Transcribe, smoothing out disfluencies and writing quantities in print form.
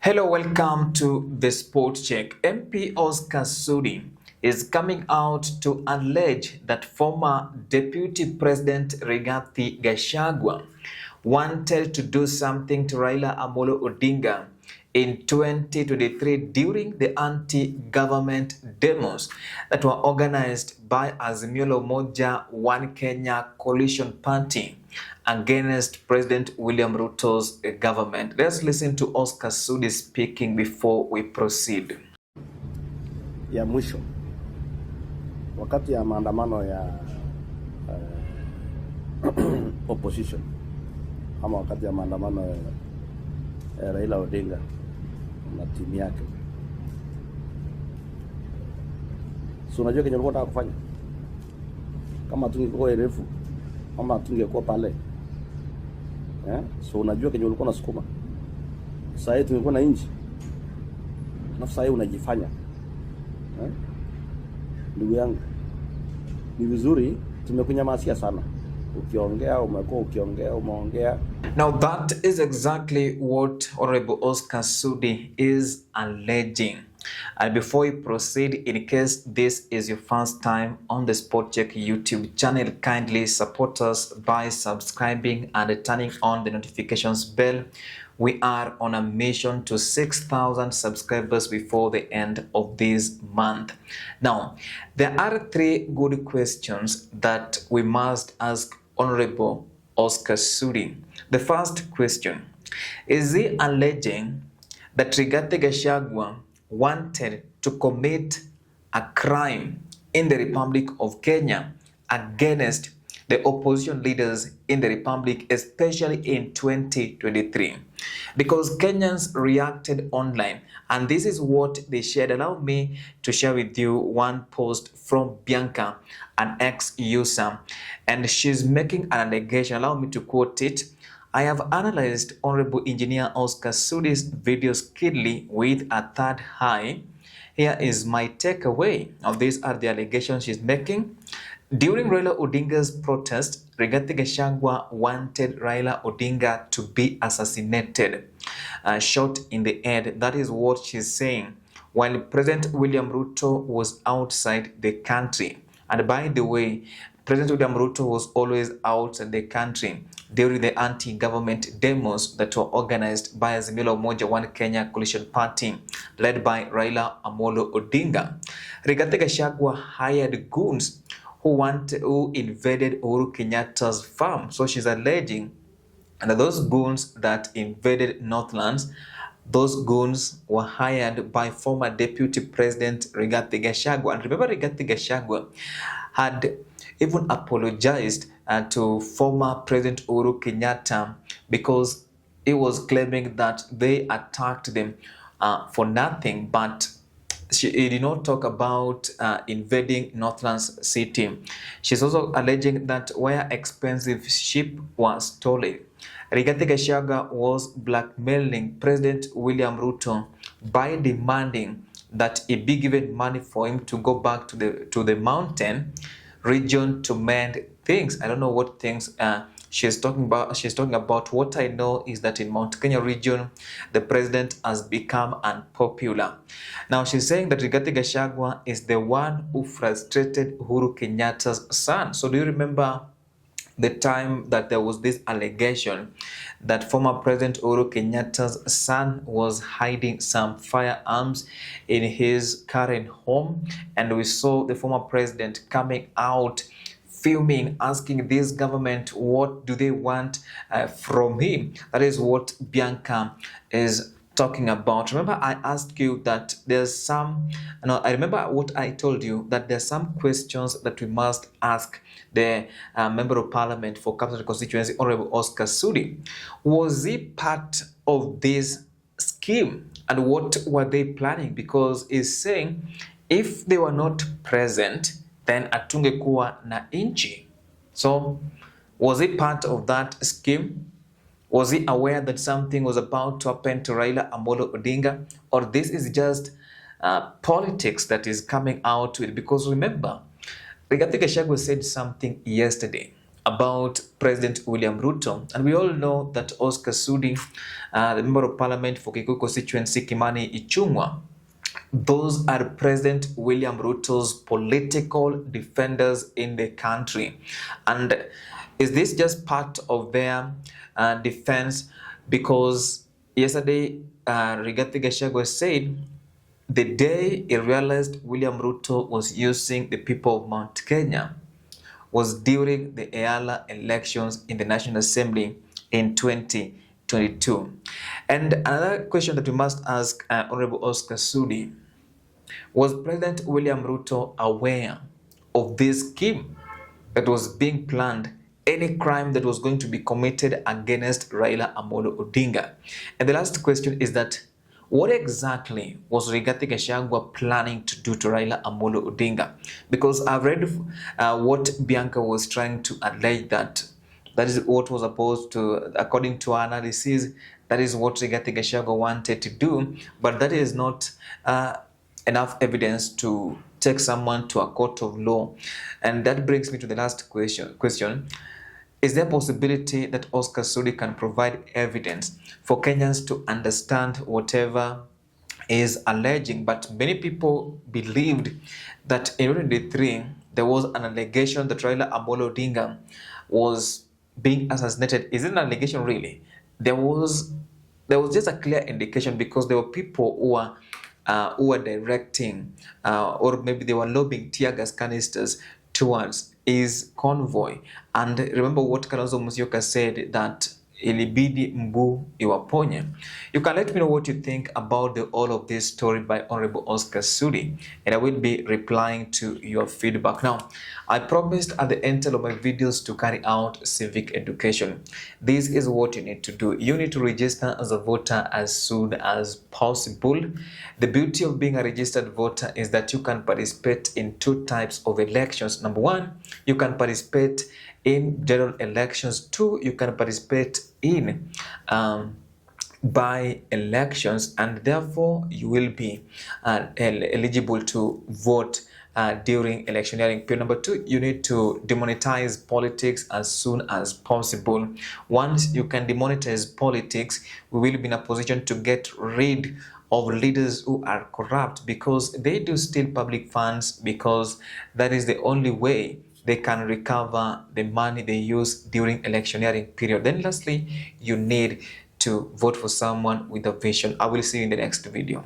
Hello, welcome to the Sport Check. MP Oscar Sudi is coming out to allege that former Deputy President Rigathi Gachagua wanted to do something to Raila Amolo Odinga in 2023 during the anti-government demos that were organized by Azimio la Umoja One Kenya coalition party against President William Ruto's government. Let's listen to Oscar Sudi speaking before we proceed. Ya mwisho wakati ya maandamano ya opposition ama wakati ya maandamano ya Raila Odinga na timu yake, so unajua kenye ulikuwa unataka kufanya kama tungekuwa erefu ama tungekuwa pale so unajua kenye ulikuwa unasukuma. Sasa hivi tungekuwa na inchi na sasa hivi unajifanya ndugu yangu, ni vizuri tumekunyamasia sana. Ukiongea umekuwa umeongea. Now that is exactly what Honorable Oscar Sudi is alleging. And before we proceed, in case this is your first time on the Sport Check YouTube channel, kindly support us by subscribing and turning on the notifications bell. We are on a mission to 6,000 subscribers before the end of this month. Now, there are three good questions that we must ask Honorable Oscar Sudi. The first question, is he alleging that Rigathi Gachagua wanted to commit a crime in the Republic of Kenya against the opposition leaders in the Republic, especially in 2023? Because Kenyans reacted online, and this is what they shared. Allow me to share with you one post from Bianca, an ex-user, and she's making an allegation. Allow me to quote it. I have analyzed Honorable Engineer Oscar Sudi's videos keenly with a third eye. Here is my takeaway. Now, these are the allegations she's making. During Raila Odinga's protest, Rigathi Gachagua wanted Raila Odinga to be assassinated, shot in the head. That is what she's saying, while President William Ruto was outside the country. And by the way, President William Ruto was always outside the country during the anti-government demos that were organized by Azimio la Umoja One Kenya coalition party led by Raila Amolo Odinga. Rigathi Gachagua hired goons who invaded Uhuru Kenyatta's farm. So she's alleging that those goons that invaded Northlands, those goons were hired by former Deputy President Rigathi Gachagua. And remember, Rigathi Gachagua had even apologized to former President Uhuru Kenyatta because he was claiming that they attacked them for nothing, but he did not talk about invading Northlands City. She's also alleging that where expensive sheep was stolen, Rigathi Gachagua was blackmailing President William Ruto by demanding that he be given money for him to go back to the mountain region to mend things. I don't know what things she's talking about. She's talking about. What I know is that in Mount Kenya region, the president has become unpopular. Now she's saying that Rigathi Gachagua is the one who frustrated Uhuru Kenyatta's son. So do you remember the time that there was this allegation that former President Uhuru Kenyatta's son was hiding some firearms in his current home? And we saw the former president coming out filming, asking this government what do they want from him. That is what Bianca is talking about. Remember, I asked you that there's some, I remember what I told you, that there's some questions that we must ask the Member of Parliament for Capital Constituency, Honorable Oscar Sudi. Was he part of this scheme? And what were they planning? Because he's saying if they were not present, then atungekuwa na inchi. So was he part of that scheme? Was he aware that something was about to happen to Raila Amolo Odinga? Or this is just politics that is coming out with? Because remember, Rigathi Gachagua said something yesterday about President William Ruto. And we all know that Oscar Sudi, the Member of Parliament for Kikuyu constituency, Kimani Ichung'wa, those are President William Ruto's political defenders in the country. And is this just part of their defense? Because yesterday, Rigathi Gachagua said the day he realized William Ruto was using the people of Mount Kenya was during the EALA elections in the National Assembly in 2022. And another question that we must ask Honorable Oscar Sudi: was President William Ruto aware of this scheme that was being planned, any crime that was going to be committed against Raila Amolo Odinga? And the last question is that what exactly was Rigathi Gachagua planning to do to Raila Amolo Odinga? Because I've read what Bianca was trying to allege, that is what was opposed to, according to our analysis, that is what Rigathi Gachagua wanted to do, but that is not enough evidence to take someone to a court of law. And that brings me to the last question. Is there a possibility that Oscar Sudi can provide evidence for Kenyans to understand whatever is alleging? But many people believed that in 2023 there was an allegation that Raila Amolo Odinga was being assassinated. Is it an allegation really? There was just a clear indication, because there were people who were directing or maybe they were lobbing tear gas canisters towards his convoy. And remember what Kalonzo Musyoka said, that ilibidi mbu iwaponye. You can let me know what you think about all of this story by Honorable Oscar Sudi, and I will be replying to your feedback. Now, I promised at the end of my videos to carry out civic education. This is what you need to do. You need to register as a voter as soon as possible. The beauty of being a registered voter is that you can participate in two types of elections. Number one, you can participate in general elections. Two, you can participate in by elections, and therefore you will be eligible to vote during electioneering period. Number two, you need to demonetize politics as soon as possible. Once you can demonetize politics, we will be in a position to get rid of leaders who are corrupt, because they do steal public funds, because that is the only way they can recover the money they use during electioneering period. Then lastly, you need to vote for someone with a vision. I will see you in the next video.